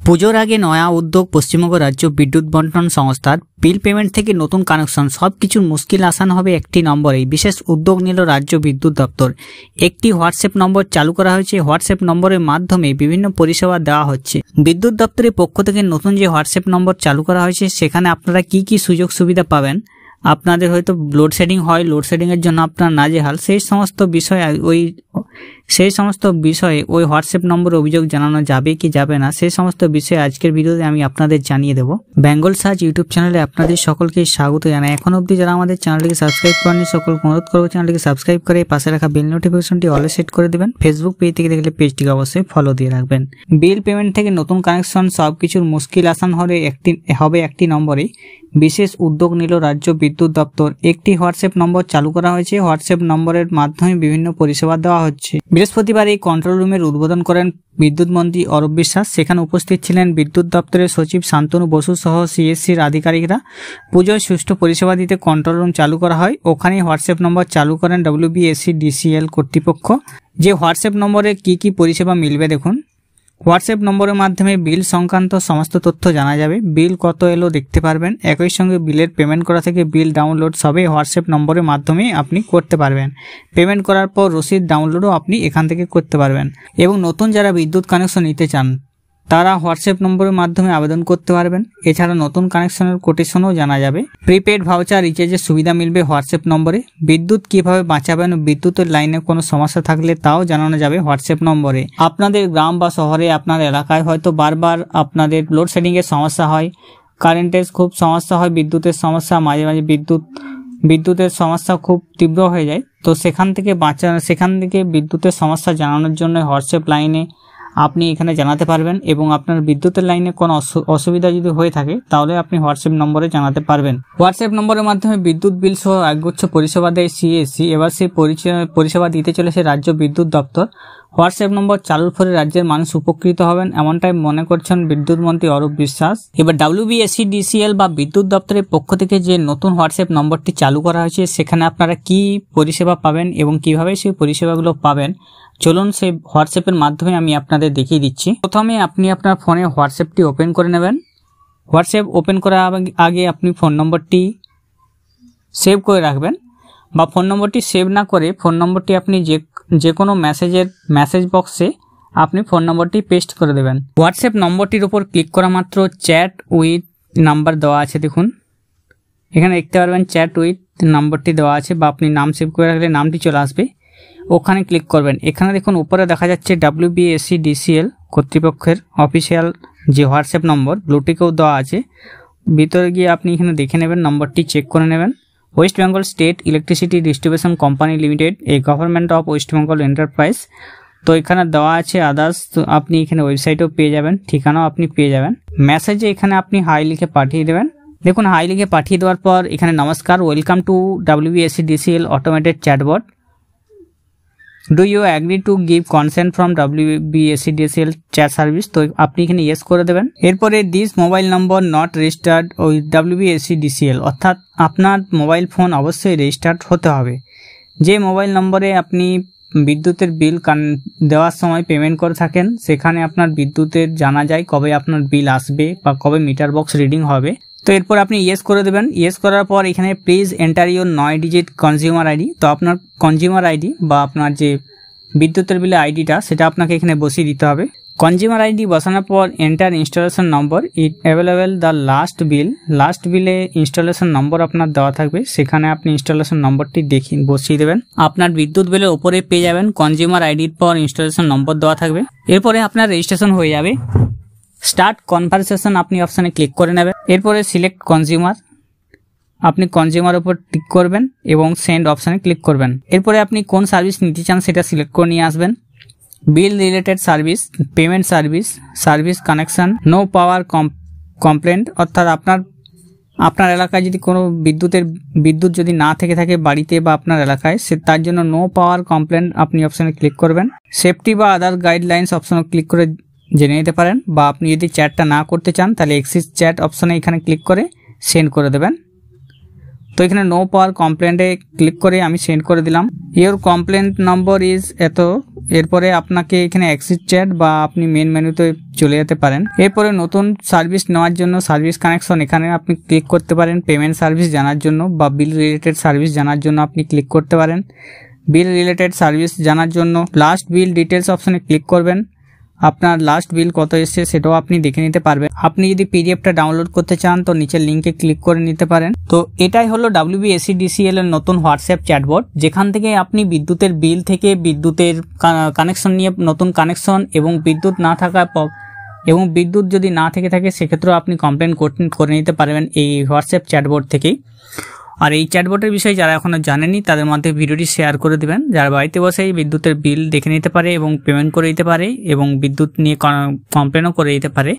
পুজোর আগে নয়া উদ্যোগ পশ্চিমবঙ্গ রাজ্য বিদ্যুৎ বন্টন সংস্থার বিল পেমেন্ট থেকে নতুন কানেকশন সবকিছুর মুশকিল আসান হবে একটি নম্বরেই। বিশেষ উদ্যোগ নিল রাজ্য বিদ্যুৎ দপ্তর। একটি হোয়াটসঅ্যাপ নম্বর চালু করা হয়েছে। হোয়াটসঅ্যাপ নম্বরের মাধ্যমে বিভিন্ন পরিষেবা দেওয়া হচ্ছে। বিদ্যুৎ দপ্তরের পক্ষ থেকে নতুন যে হোয়াটসঅ্যাপ নম্বর চালু করা হয়েছে সেখানে আপনারা কি কি সুযোগ সুবিধা পাবেন। আপনাদের হয়তো লোডশেডিং হয়, লোডশেডিংয়ের জন্য আপনার নাজেহাল, সেই সমস্ত বিষয়ে ওই হোয়াটসঅ্যাপ নম্বরে অভিযোগ জানানো যাবে কি যাবে না সেই সমস্ত বিষয়ে আজকের ভিডিওতে আমি আপনাদের জানিয়ে দেব। বেঙ্গল সার্চ ইউটিউব চ্যানেলে আপনাদের সকলকে স্বাগত জানাই। এখন অবধি যারা আমাদের চ্যানেলটিকে সাবস্ক্রাইব করেনি সকলকে অনুরোধ করবো চ্যানেলটিকে সাবস্ক্রাইব করে পাশে রাখা বেল নোটিফিকেশনটি অলে সেট করে দেবেন। ফেসবুক পেজ থেকে দেখলে পেজটিকে অবশ্যই ফলো দিয়ে রাখবেন। বিল পেমেন্ট থেকে নতুন কানেকশন সবকিছুর মুশকিল আসান হবে একটি নম্বরে। বিশেষ উদ্যোগ নিল রাজ্য বিদ্যুৎ দপ্তর। একটি হোয়াটসঅ্যাপ নম্বর চালু করা হয়েছে। হোয়াটসঅ্যাপ নম্বরের মাধ্যমে বিভিন্ন পরিষেবা দেওয়া হচ্ছে। বৃহস্পতিবার এই কন্ট্রোল রুমের উদ্বোধন করেন বিদ্যুৎ মন্ত্রী অরূপ বিশ্বাস। সেখানে উপস্থিত ছিলেন বিদ্যুৎ দপ্তরের সচিব শান্তনু বসু সহ সিএসসির আধিকারিকরা। পুজোয় সুষ্ঠু পরিষেবা দিতে কন্ট্রোল রুম চালু করা হয়। ওখানেই হোয়াটসঅ্যাপ নম্বর চালু করেন WBSEDCL কর্তৃপক্ষ। যে হোয়াটসঅ্যাপ নম্বরে কি কি পরিষেবা মিলবে দেখুন। হোয়াটসঅ্যাপ নম্বরের মাধ্যমে বিল সংক্রান্ত সমস্ত তথ্য জানা যাবে। বিল কত এলো দেখতে পারবেন। একই সঙ্গে বিলের পেমেন্ট করা থেকে বিল ডাউনলোড সবই হোয়াটসঅ্যাপ নম্বরের মাধ্যমে আপনি করতে পারবেন। পেমেন্ট করার পর রসিদ ডাউনলোডও আপনি এখান থেকে করতে পারবেন। এবং নতুন যারা বিদ্যুৎ কানেকশন নিতে চান তারা হোয়াটসঅ্যাপ নম্বরের মাধ্যমে আবেদন করতে পারবেন। এছাড়া নতুন কানেকশনের কোটেশনও জানা যাবে। প্রিপেড ভাউচার রিচার্জের সুবিধা মিলবে হোয়াটসঅ্যাপ নম্বরে। বিদ্যুৎ কিভাবে বাঁচাবেন, বিদ্যুতের লাইনে কোনো সমস্যা থাকলে তাও জানানো যাবে হোয়াটসঅ্যাপ নম্বরে। আপনাদের গ্রাম বা শহরে আপনার এলাকায় হয়তো বারবার আপনাদের লোডশেডিংয়ের সমস্যা হয়, কারেন্টের খুব সমস্যা হয়, বিদ্যুতের সমস্যা, মাঝে মাঝে বিদ্যুতের সমস্যা খুব তীব্র হয়ে যায়। তো সেখান থেকে বিদ্যুতের সমস্যা জানানোর জন্য হোয়াটসঅ্যাপ লাইনে আপনি এখানে জানাতে পারবেন। এবং আপনার বিদ্যুতের লাইনে কোনো অসুবিধা যদি হয়ে থাকে তাহলে আপনি হোয়াটসঅ্যাপ নম্বরে জানাতে পারবেন। হোয়াটসঅ্যাপ নম্বরের মাধ্যমে বিদ্যুৎ বিল সহ একগুচ্ছ পরিষেবা দেয় সিএসসি। এবার সেই পরিষেবা দিতে চলেছে রাজ্য বিদ্যুৎ দপ্তর। হোয়াটসঅ্যাপ নম্বর চালুর ফলে রাজ্যের মানুষ উপকৃত হবেন এমনটাই মনে করছেন বিদ্যুৎ মন্ত্রী অরূপ বিশ্বাস। এবার WBSEDCL বা বিদ্যুৎ দপ্তরের পক্ষ থেকে যে নতুন হোয়াটসঅ্যাপ নম্বরটি চালু করা হয়েছে সেখানে আপনারা কি পরিষেবা পাবেন এবং কিভাবে সেই পরিষেবাগুলো পাবেন চলুন সেই হোয়াটসঅ্যাপের মাধ্যমে আমি আপনাদের দেখিয়ে দিচ্ছি। প্রথমে আপনি আপনার ফোনে হোয়াটসঅ্যাপটি ওপেন করে নেবেন। হোয়াটসঅ্যাপ ওপেন করার আগে আপনি ফোন নম্বরটি সেভ করে রাখবেন, বা ফোন নম্বরটি সেভ না করে ফোন নম্বরটি আপনি যে কোনো মেসেজ বক্সে আপনি ফোন নম্বরটি পেস্ট করে দেবেন। হোয়াটসঅ্যাপ নম্বরটির উপর ক্লিক করা মাত্র চ্যাট উইথ নাম্বার দেওয়া আছে। দেখুন এখানে দেখতে পারবেন চ্যাট উইথ নাম্বারটি দেওয়া আছে, বা আপনি নাম সেভ করে রাখলে নামটি চলে আসবে। ওখানে ক্লিক করবেন। এখানে দেখুন উপরে দেখা যাচ্ছে WBSEDCL কর্তৃপক্ষের অফিসিয়াল যে হোয়াটসঅ্যাপ নম্বর ব্লুটিকেও দেওয়া আছে। ভিতরে গিয়ে আপনি এখানে দেখে নেবেন, নম্বরটি চেক করে নেবেন। West Bengal state electricity distribution company limited, এই government of West Bengal enterprise. তো এখানে দেওয়া আছে আদার্স, তো আপনি এখানে ওয়েবসাইটেও পেয়ে যাবেন, ঠিকানাও আপনি পেয়ে যাবেন। মেসেজে এখানে আপনি হাই লিখে পাঠিয়ে দেবেন। দেখুন হাই লিখে পাঠিয়ে দেওয়ার পর এখানে নমস্কার, welcome to WBSEDCL automated chatbot, do you agree to give consent from WBSEDCL chat service. তো আপনি এখানে ইয়েস করে দেবেন। এরপরে this mobile number not registered with WBSEDCL, অর্থাৎ আপনার মোবাইল ফোন অবশ্যই রেজিস্টার্ড হতে হবে। যে মোবাইল নম্বরে আপনি বিদ্যুতের বিল দেওয়ার সময় পেমেন্ট করে থাকেন সেখানে আপনার বিদ্যুতের জানা যায় কবে আপনার বিল আসবে বা কবে মিটার বক্স রিডিং হবে। তো এরপর আপনি ইয়েস করে দেবেন। ইয়েস করার পর এখানে please enter your 9 digit consumer ID. তো আপনার কনজিউমার আইডি বা আপনার যে বিদ্যুতের বিলের আইডিটা সেটা আপনাকে এখানে বসিয়ে দিতে হবে। কনজিউমার আইডি বসানোর পর enter installation number it available the last বিলে ইনস্টলেশন নম্বর আপনার দেওয়া থাকবে, সেখানে আপনি ইনস্টলেশন নম্বরটি বসিয়ে দেবেন। আপনার বিদ্যুৎ বিলের ওপরে পেয়ে যাবেন কনজিউমার আইডির পর ইনস্টলেশন নম্বর দেওয়া থাকবে। এরপরে আপনার রেজিস্ট্রেশন হয়ে যাবে। স্টার্ট কনভারসেশন আপনি অপশানে ক্লিক করে নেবেন। এরপরে সিলেক্ট কনজিউমার, আপনি কনজিউমার উপর ক্লিক করবেন এবং সেন্ড অপশানে ক্লিক করবেন। এরপরে আপনি কোন সার্ভিস নিতে চান সেটা সিলেক্ট করে নিয়ে আসবেন। Bill related service, payment service connection, no power complaint, অর্থাৎ আপনার এলাকায় যদি কোনো বিদ্যুৎ যদি না থেকে থাকে বাড়িতে বা আপনার এলাকায় তার জন্য নো পাওয়ার কমপ্লেন্ট আপনি অপশানে ক্লিক করবেন। সেফটি বা আদার গাইডলাইন্স অপশানে ক্লিক করে জেনে নিতে পারেন, বা আপনি যদি চ্যাটটা না করতে চান তাহলে এক্সিস চ্যাট অপশানে এখানে ক্লিক করে সেন্ড করে দেবেন। তো এখানে নো পাওয়ার কমপ্লেন্টে ক্লিক করে আমি সেন্ড করে দিলাম। ইওর কমপ্লেন্ট নম্বর ইজ এত। এরপরে আপনাকে এখানে এক্সিট চ্যাট বা আপনি মেন মেনুতে চলে যেতে পারেন। এরপরে নতুন সার্ভিস নেওয়ার জন্য সার্ভিস কানেকশন এখানে আপনি ক্লিক করতে পারেন। পেমেন্ট সার্ভিস জানার জন্য বা বিল রিলেটেড সার্ভিস জানার জন্য আপনি ক্লিক করতে পারেন। বিল রিলেটেড সার্ভিস জানার জন্য লাস্ট বিল ডিটেলস অপশনে ক্লিক করবেন। আপনার লাস্ট বিল কত এসেছে সেটাও আপনি দেখে নিতে পারবেন। আপনি যদি পিডিএফটা ডাউনলোড করতে চান তো নিচের লিঙ্কে ক্লিক করে নিতে পারেন। তো এটাই হলো WBSEDCL এর নতুন হোয়াটসঅ্যাপ চ্যাটবট, যেখান থেকে আপনি বিদ্যুতের বিল থেকে বিদ্যুতের কানেকশন নিয়ে নতুন কানেকশন এবং বিদ্যুৎ যদি না থেকে থাকে সেক্ষেত্রেও আপনি কমপ্লেন করে নিতে পারবেন এই হোয়াটসঅ্যাপ চ্যাটবট থেকেই। আর এই চ্যাটবটের বিষয়ে যারা এখনো জানেনি তাদের মধ্যে ভিডিওটি শেয়ার করে দিবেন, যারা বাড়িতে বসেই বিদ্যুতের বিল দেখে নিতে পারে এবং পেমেন্ট করে দিতে পারে এবং বিদ্যুৎ নিয়ে কমপ্লেনও করে দিতে পারে।